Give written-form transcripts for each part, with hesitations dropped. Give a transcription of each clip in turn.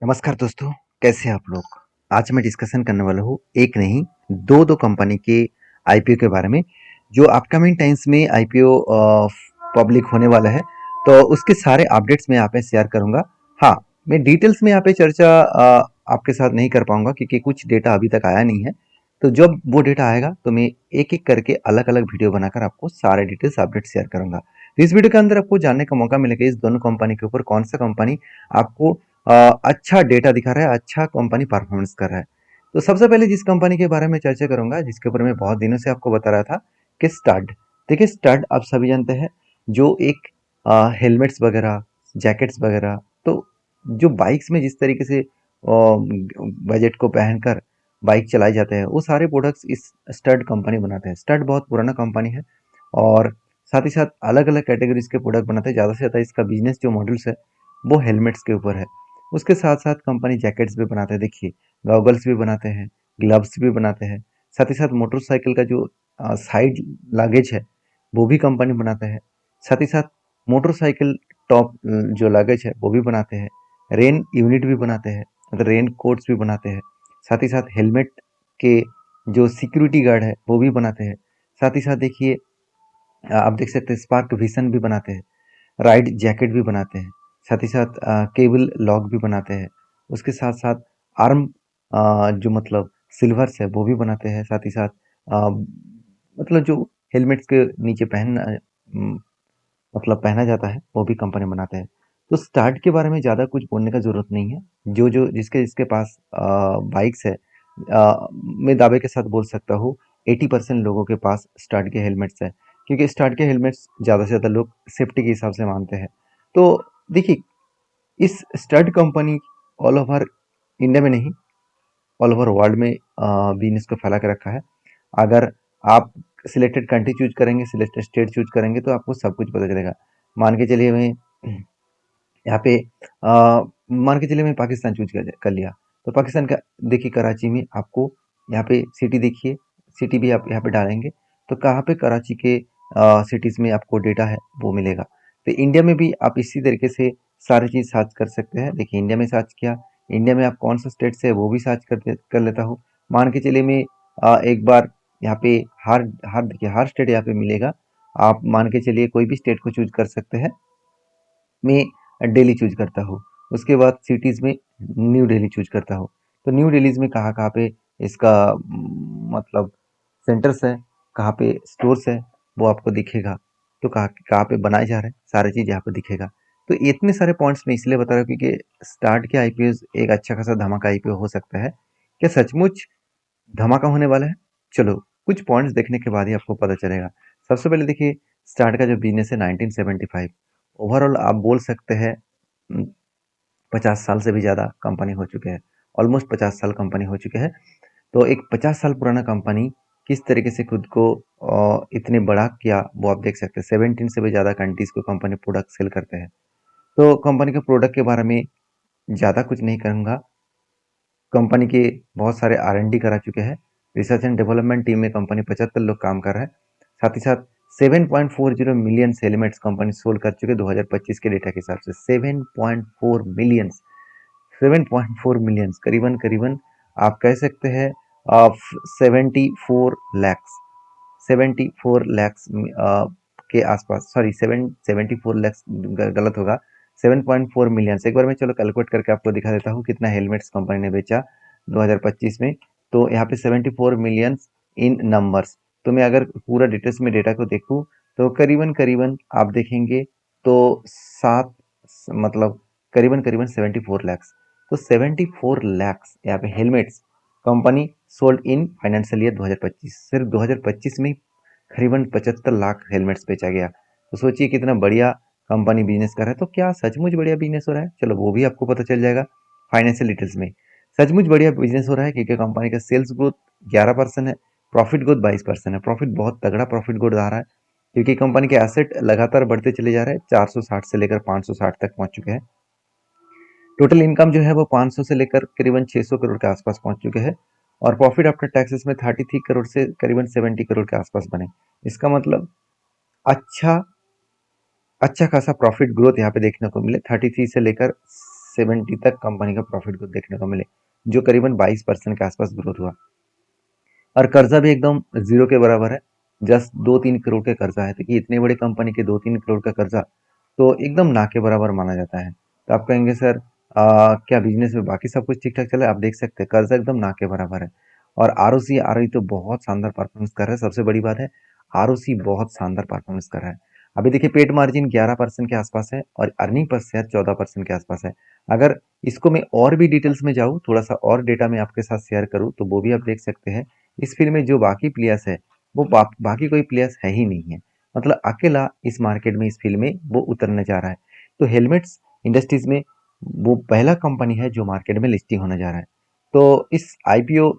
नमस्कार दोस्तों, कैसे हैं आप लोग? आज मैं डिस्कशन करने वाला हूँ एक नहीं, दो कंपनी के आईपीओ के बारे में, जो अपकमिंग टाइम्स में आईपीओ पब्लिक होने वाला है। तो उसके सारे अपडेट्स मैं यहाँ पे शेयर करूँगा। हाँ, मैं डिटेल्स में यहाँ पे चर्चा आपके साथ नहीं कर पाऊँगा क्योंकि कुछ डेटा अभी तक आया नहीं है। तो जब वो डेटा आएगा तो मैं एक-एक करके अलग-अलग वीडियो बनाकर आपको सारे डिटेल्स अपडेट शेयर करूँगा। तो इस वीडियो के अंदर आपको जानने का मौका मिलेगा इस दोनों कंपनी के ऊपर कौन-सा कंपनी आपको अच्छा डेटा दिखा रहा है, अच्छा कंपनी परफॉर्मेंस कर रहा है। तो सबसे पहले जिस कंपनी के बारे में चर्चा करूँगा, जिसके ऊपर मैं बहुत दिनों से आपको बता रहा था कि स्टड। देखिए स्टड आप सभी जानते हैं, जो एक हेलमेट्स वगैरह, जैकेट्स वगैरह, तो जो बाइक्स में जिस तरीके से बजट को पहनकर बाइक चलाए जाते हैं, वो सारे प्रोडक्ट्स इस स्टड कंपनी बनाते हैं। स्टड बहुत पुराना कंपनी है और साथ ही साथ अलग-अलग कैटेगरीज़ के प्रोडक्ट बनाते हैं। ज़्यादा से ज़्यादा इसका बिज़नेस जो मॉडल्स है, वो हेलमेट्स के ऊपर है। उसके साथ-साथ कंपनी जैकेट्स भी बनाते हैं, देखिए गॉगल्स भी बनाते हैं, ग्लव्स भी बनाते हैं। साथ ही साथ मोटरसाइकिल का जो साइड लगेज है, वो भी कंपनी बनाते हैं। साथ ही साथ मोटरसाइकिल टॉप जो लगेज है, वो भी बनाते हैं। रेन यूनिट भी बनाते हैं, मतलब रेन कोट्स भी बनाते हैं। साथ ही साथ हेलमेट के जो सिक्योरिटी गार्ड है, वो भी बनाते हैं। साथ ही साथ देखिए आप देख सकते हैं स्पार्क विज़न भी बनाते हैं। राइड जैकेट भी बनाते हैं, साथ ही साथ केबल लॉक भी बनाते हैं। उसके साथ-साथ आर्म जो मतलब सिल्वर्स है वो भी बनाते हैं, साथ ही साथ मतलब जो हेलमेट्स के नीचे मतलब पहना जाता है वो भी कंपनी बनाते हैं। तो स्टार्ट के बारे में ज़्यादा कुछ बोलने का ज़रूरत नहीं है। जो जिसके पास बाइक्स है, मैं दावे के साथ बोल सकता हूँ 80% लोगों के पास स्टार्ट के हेलमेट्स है, क्योंकि स्टार्ट के हेलमेट्स ज़्यादा से ज़्यादा लोग सेफ्टी के हिसाब से मानते हैं। तो देखिए इस stud company all over India में नहीं, ऑल ओवर वर्ल्ड में बिजनेस को फैला के रखा है। अगर आप सिलेक्टेड कंट्री चूज करेंगे, सिलेक्टेड स्टेट चूज करेंगे तो आपको सब कुछ पता चलेगा। मान के चलिए मैं यहाँ पे मान के चलिए मैं पाकिस्तान चूज कर लिया, तो पाकिस्तान का देखिए कराची में आपको यहाँ पे सिटी देखिए, सिटी भी आप यहाँ पे डालेंगे तो कहाँ पे कराची के सिटीज़ में आपको डेटा है वो मिलेगा। तो इंडिया में भी आप इसी तरीके से सारी चीज़ सर्च कर सकते हैं। देखिए इंडिया में सर्च किया, इंडिया में आप कौन सा स्टेट से है वो भी सर्च कर लेता हूँ। मान के चलिए मैं एक बार यहाँ पे हर हर देखिए हर स्टेट यहाँ पे मिलेगा। आप मान के चलिए कोई भी स्टेट को चूज कर सकते हैं। मैं दिल्ली चूज करता हूँ। उसके बाद सिटीज़ में न्यू दिल्ली चूज करता हूँ। तो न्यू दिल्लीज़ में कहाँ-कहाँ पे इसका मतलब सेंटर्स है, कहाँ पे स्टोर्स है, वो आपको दिखेगा। तो कहाँ कहाँ पे बनाए जा रहे हैं, सारी चीज़ यहाँ पे दिखेगा। तो इतने सारे पॉइंट्स मैं इसलिए बता रहा हूँ क्योंकि स्टार्ट के आईपीओज़ एक अच्छा खासा धमाका आईपीओ हो सकता है। क्या सचमुच धमाका होने वाला है? चलो, कुछ पॉइंट्स देखने के बाद ही आपको पता चलेगा। सबसे पहले देखिए स्टार्ट का जो बिज़नेस है 1975, ओवरऑल आप बोल सकते हैं 50 साल से भी ज़्यादा कंपनी हो चुके हैं। ऑलमोस्ट 50 साल कंपनी हो चुके हैं। तो एक 50 साल पुराना कंपनी किस तरीके से खुद को इतने बड़ा किया वो आप देख सकते हैं। 17 से भी ज़्यादा कंट्रीज़ को कंपनी प्रोडक्ट सेल करते हैं। तो कंपनी के प्रोडक्ट के बारे में ज़्यादा कुछ नहीं कहूँगा। कंपनी के बहुत सारे R&D करा चुके हैं। रिसर्च एंड डेवलपमेंट टीम में कंपनी 75 लोग काम कर रहे हैं। साथ ही साथ 7.40 मिलियन हेलमेट्स कंपनी सोल्ड कर चुके हैं 2025 के डेटा के हिसाब से। 7.4 मिलियंस 7.4 मिलियंस करीबन-करीबन आप कह सकते हैं आप 74 लैक्स 74 लैक्स के आसपास, सॉरी 74 लैक्स गलत होगा, 7.4 मिलियंस। एक बार मैं चलो कैलकुलेट करके आपको दिखा देता हूँ कितना हेलमेट्स कंपनी ने बेचा 2025 में। तो यहाँ पे 74 मिलियंस इन नंबर्स। तो मैं अगर पूरा डिटेल्स में डेटा को देखूँ तो करीबन-करीबन आप देखेंगे तो सात मतलब करीबन-करीबन 74 लैक्स। तो 74 लैक्स यहाँ पे helmets company sold in financial year 2025। सिर्फ 2025 में करीबन 75 लाख हेलमेट्स बेचा गया। तो सोचिए कितना बढ़िया कंपनी बिजनेस कर रहा है। तो क्या सचमुच बढ़िया बिजनेस हो रहा है? चलो वो भी आपको पता चल जाएगा फाइनेंशियल डिटेल्स में। सचमुच बढ़िया बिजनेस हो रहा है क्योंकि कंपनी का सेल्स ग्रोथ 11% है, प्रॉफिट ग्रोथ 22% है। प्रॉफिट बहुत तगड़ा प्रॉफिट ग्रोथ आ रहा है क्योंकि कंपनी के एसेट लगातार बढ़ते चले जा रहे हैं। 460 से लेकर 560 तक पहुंच चुके हैं। टोटल इनकम जो है वो 500 से लेकर करीबन 600 करोड़ के आसपास पहुंच चुके हैं और प्रॉफिट आफ्टर टैक्सेस में 33 करोड़ से करीबन 70 करोड़ के आसपास बने। इसका मतलब अच्छा अच्छा खासा प्रॉफिट ग्रोथ यहाँ पे देखने को मिले 33 से लेकर 70 तक कंपनी का प्रॉफिट ग्रोथ देखने को मिले, जो करीबन 22% के आसपास ग्रोथ हुआ। और कर्जा भी एकदम जीरो के बराबर है, जस्ट 2-3 करोड़ के कर्जा है। देखिए इतने बड़े कंपनी के 2-3 करोड़ का कर्जा तो एकदम ना के बराबर माना जाता है। तो आप कहेंगे सर क्या बिजनेस में बाकी सब कुछ ठीक ठाक चला है? आप देख सकते हैं कर्जा एकदम ना के बराबर है। और आरओसी आरओई तो बहुत शानदार परफॉर्मेंस कर रहा है। सबसे बड़ी बात है आरओसी बहुत शानदार परफॉर्मेंस कर रहा है। अभी देखिए पेट मार्जिन 11% के आसपास है और अर्निंग पर शेयर 14% के आसपास है। अगर इसको मैं और भी डिटेल्स में जाऊँ, थोड़ा सा और डेटा मैं आपके साथ शेयर करूँ, तो वो भी आप देख सकते हैं। इस फील्ड में जो बाकी प्लेयर्स है वो बाकी कोई प्लेयर्स है ही नहीं है। मतलब अकेला इस मार्केट में इस फील्ड में वो उतरने जा रहा है। तो हेलमेट्स इंडस्ट्रीज में वो पहला कंपनी है जो मार्केट में लिस्टिंग होने जा रहा है। तो इस आईपीओ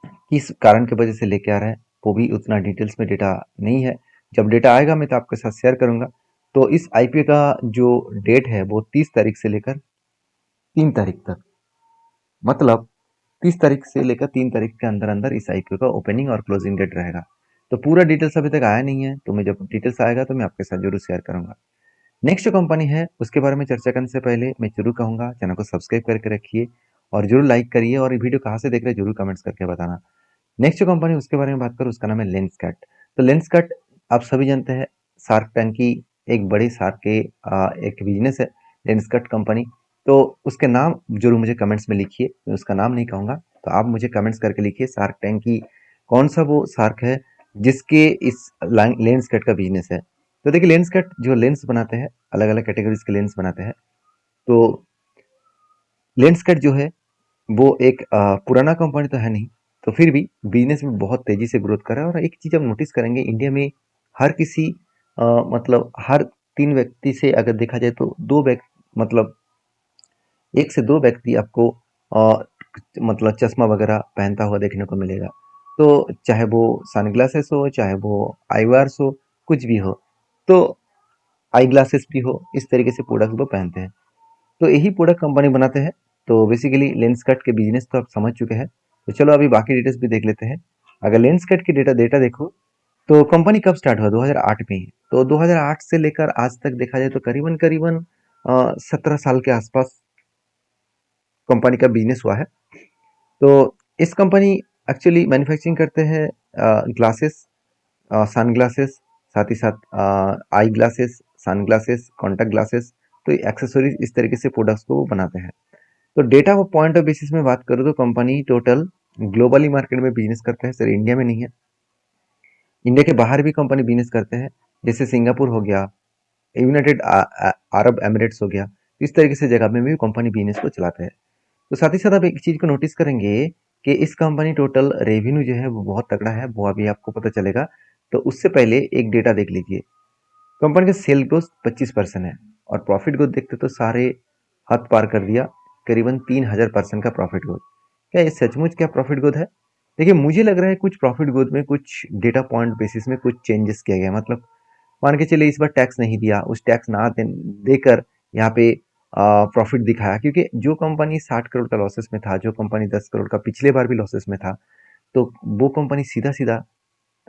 किस कारण की वजह से लेके आ रहा है वो भी उतना डिटेल्स में डेटा नहीं है। जब डेटा आएगा मैं तो आपके साथ शेयर करूंगा। तो इस आईपीओ का जो डेट है वो 30 तारीख से लेकर 3 तारीख तक, मतलब 30 तारीख से लेकर 3 तारीख के अंदर अंदर इस आईपीओ का ओपनिंग और क्लोजिंग डेट रहेगा। तो पूरा डिटेल्स अभी तक आया नहीं है, तो मैं जब डिटेल्स आएगा तो मैं आपके साथ जरूर शेयर करूंगा। नेक्स्ट जो कंपनी है उसके बारे में चर्चा करने से पहले मैं जरूर कहूंगा चैनल को सब्सक्राइब करके रखिए और जरूर लाइक करिए और ये वीडियो कहाँ से देख रहे हैं जरूर कमेंट्स करके बताना। नेक्स्ट जो कंपनी उसके बारे में बात करूँ उसका नाम है लेंसकार्ट। तो लेंसकार्ट आप सभी जानते हैं शार्क टैंक की एक बड़ी शार्क के एक बिजनेस है लेंसकार्ट कंपनी। तो उसके नाम जरूर मुझे कमेंट्स में लिखिए, मैं उसका नाम नहीं कहूँगा, तो आप मुझे कमेंट्स करके लिखिए शार्क टैंक की कौन सा वो शार्क है जिसके इस लेंसकार्ट का बिजनेस है। तो देखिए लेंसकार्ट जो लेंस बनाते हैं अलग अलग कैटेगरीज के लेंस बनाते हैं। तो लेंसकार्ट जो है वो एक पुराना कंपनी तो है नहीं, तो फिर भी बिजनेस में बहुत तेजी से ग्रोथ कर रहा है। और एक चीज आप नोटिस करेंगे इंडिया में हर किसी मतलब हर 3 व्यक्ति से अगर देखा जाए तो 2 व्यक्ति, मतलब 1 से 2 व्यक्ति आपको मतलब चश्मा वगैरह पहनता हुआ देखने को मिलेगा। तो चाहे वो सनग्लासेस हो, चाहे वो आईवार्स हो, कुछ भी हो, तो आई ग्लासेस भी हो, इस तरीके से प्रोडक्ट वो पहनते हैं। तो यही प्रोडक्ट कंपनी बनाते हैं। तो बेसिकली लेंस कट के बिजनेस तो आप समझ चुके हैं। तो चलो अभी बाकी डिटेल्स भी देख लेते हैं। अगर लेंस कट की डेटा डेटा देखो तो कंपनी कब स्टार्ट हुआ 2008 में ही। तो 2008 से लेकर आज तक देखा जाए तो करीबन करीबन 17 साल के आसपास कंपनी का बिजनेस हुआ है। तो इस कंपनी एक्चुअली मैन्युफैक्चरिंग करते हैं ग्लासेस, सन ग्लासेस, साथ ही साथ eyeglasses, sunglasses, contact glasses, तो एक्सेसरीज इस तरीके से प्रोडक्ट्स को वो बनाते हैं। तो डेटा वो पॉइंट ऑफ बेसिस में बात करूँ तो कंपनी टोटल ग्लोबली मार्केट में बिजनेस करते हैं, सिर्फ इंडिया में नहीं है। इंडिया के बाहर भी कंपनी बिजनेस करते हैं, जैसे सिंगापुर हो गया, यूनाइटेड अरब एमिरेट्स हो गया। इस तरीके से जगह में भी कंपनी बिजनेस को चलाते हैं। तो साथ ही साथ आप एक चीज को नोटिस करेंगे कि इस कंपनी टोटल रेवेन्यू जो है वो बहुत तगड़ा है, वो अभी आपको पता चलेगा। तो उससे पहले एक डेटा देख लीजिए। कंपनी का सेल ग्रोथ 25% है और प्रॉफिट ग्रोथ देखते तो सारे हद पार कर दिया, करीबन 3000% का प्रॉफिट ग्रोथ। क्या ये सचमुच क्या प्रॉफिट ग्रोथ है? देखिए मुझे लग रहा है कुछ प्रॉफिट ग्रोथ में कुछ डेटा पॉइंट बेसिस में कुछ चेंजेस किया गया। मतलब मान के चलिए इस बार टैक्स नहीं दिया, उस टैक्स ना देकर यहाँ पे प्रॉफिट दिखाया, क्योंकि जो कंपनी 60 करोड़ का लॉसेस में था, जो कंपनी 10 करोड़ का पिछले बार भी लॉसेस में था, तो वो कंपनी सीधा सीधा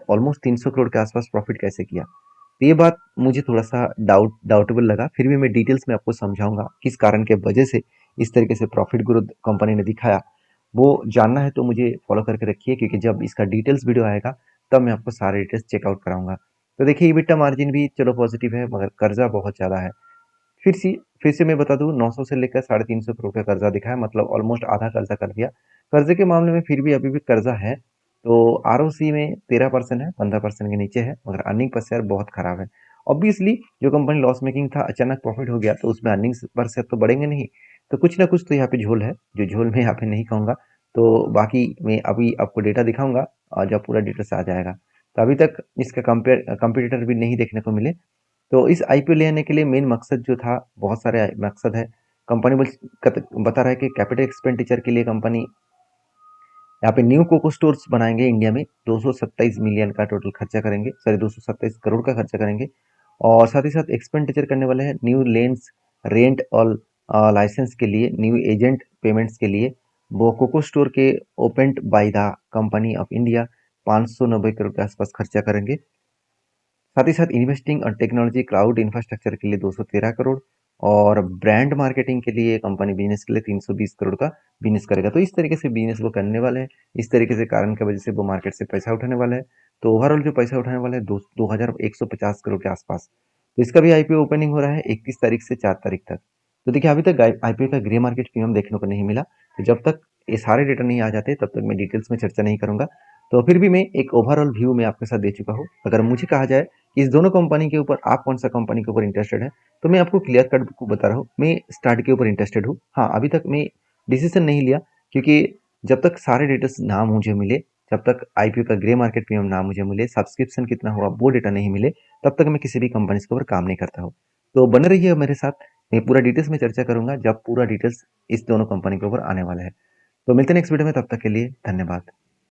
ऑलमोस्ट 300 करोड़ के आसपास प्रॉफिट कैसे किया? तो ये बात मुझे थोड़ा सा डाउटेबल लगा। फिर भी मैं डिटेल्स में आपको समझाऊंगा किस कारण के वजह से इस तरीके से प्रॉफिट ग्रोथ कंपनी ने दिखाया। वो जानना है तो मुझे फॉलो करके रखिए, क्योंकि जब इसका डिटेल्स वीडियो आएगा तब मैं आपको सारे डिटेल्स चेकआउट कराऊंगा। तो देखिए EBITDA मार्जिन भी चलो पॉजिटिव है, मगर कर्जा बहुत ज़्यादा है। फिर से मैं बता दूं 900 से लेकर 350 करोड़ का कर्जा दिखा है, मतलब ऑलमोस्ट आधा कर्जा कर दिया। कर्जे के मामले में फिर भी अभी भी कर्जा है। तो आरओसी में 13% है, 15% के नीचे है, मगर अर्निंग पर शेयर बहुत खराब है। ऑब्वियसली जो कंपनी लॉस मेकिंग था अचानक प्रॉफिट हो गया तो उसमें अर्निंग्स पर शेयर तो बढ़ेंगे नहीं। तो कुछ ना कुछ तो यहाँ पे झोल है, जो झोल मैं यहाँ पे नहीं कहूँगा। तो बाकी मैं अभी आपको डेटा दिखाऊंगा और जब पूरा डिटेल्स आ जाएगा। तो अभी तक इसका कंपेटिटर भी नहीं देखने को मिले। तो इस आईपीओ ले आने के लिए मेन मकसद जो था, बहुत सारे मकसद है। कंपनी बता रहा है कि कैपिटल एक्सपेंडिचर के लिए कंपनी यहाँ पे न्यू कोको स्टोर्स बनाएंगे इंडिया में, 227 मिलियन का टोटल खर्चा करेंगे, सॉरी 227 करोड़ का खर्चा करेंगे। और साथ ही साथ एक्सपेंडिचर करने वाले हैं न्यू लेंस रेंट और लाइसेंस के लिए, न्यू एजेंट पेमेंट्स के लिए। वो कोको स्टोर के opened by the company of India 590 crore के आसपास खर्चा करेंगे। साथ ही साथ इन्वेस्टिंग और टेक्नोलॉजी क्लाउड इंफ्रास्ट्रक्चर के लिए 213 करोड़, और ब्रांड मार्केटिंग के लिए कंपनी बिजनेस के लिए 320 करोड़ का बिजनेस करेगा। तो इस तरीके से बिजनेस वो करने वाले हैं, इस तरीके से कारण की वजह से वो मार्केट से पैसा उठाने वाला है। तो ओवरऑल जो पैसा उठाने वाला है 2150 करोड़ के आसपास। तो इसका भी आईपीओ ओपनिंग हो रहा है 31 तारीख से 4 तारीख तक। तो देखिए अभी तक आईपीओ का ग्रे मार्केट प्रीमियम देखने को नहीं मिला। तो जब तक ये सारे डेटा नहीं आ जाते तब तक मैं डिटेल्स में चर्चा नहीं करूंगा। तो फिर भी मैं एक ओवरऑल व्यू में आपके साथ दे चुका हूँ। अगर मुझे कहा जाए कि इस दोनों कंपनी के ऊपर आप कौन सा कंपनी के ऊपर इंटरेस्टेड है, तो मैं आपको क्लियर कट बता रहा हूँ, मैं स्टार्ट के ऊपर इंटरेस्टेड हूँ। हाँ, अभी तक मैं डिसीजन नहीं लिया, क्योंकि जब तक सारे डिटेल्स ना मुझे मिले, जब तक आईपीओ का ग्रे मार्केट प्रीमियम ना मुझे मिले, सब्सक्रिप्शन कितना हुआ वो डेटा नहीं मिले, तब तक मैं किसी भी कंपनी के ऊपर काम नहीं करता हूँ। तो बने रहिए मेरे साथ, मैं पूरा डिटेल्स में चर्चा करूंगा जब पूरा डिटेल्स इस दोनों कंपनी के ऊपर आने वाला है। तो मिलते हैं नेक्स्ट वीडियो में, तब तक के लिए धन्यवाद।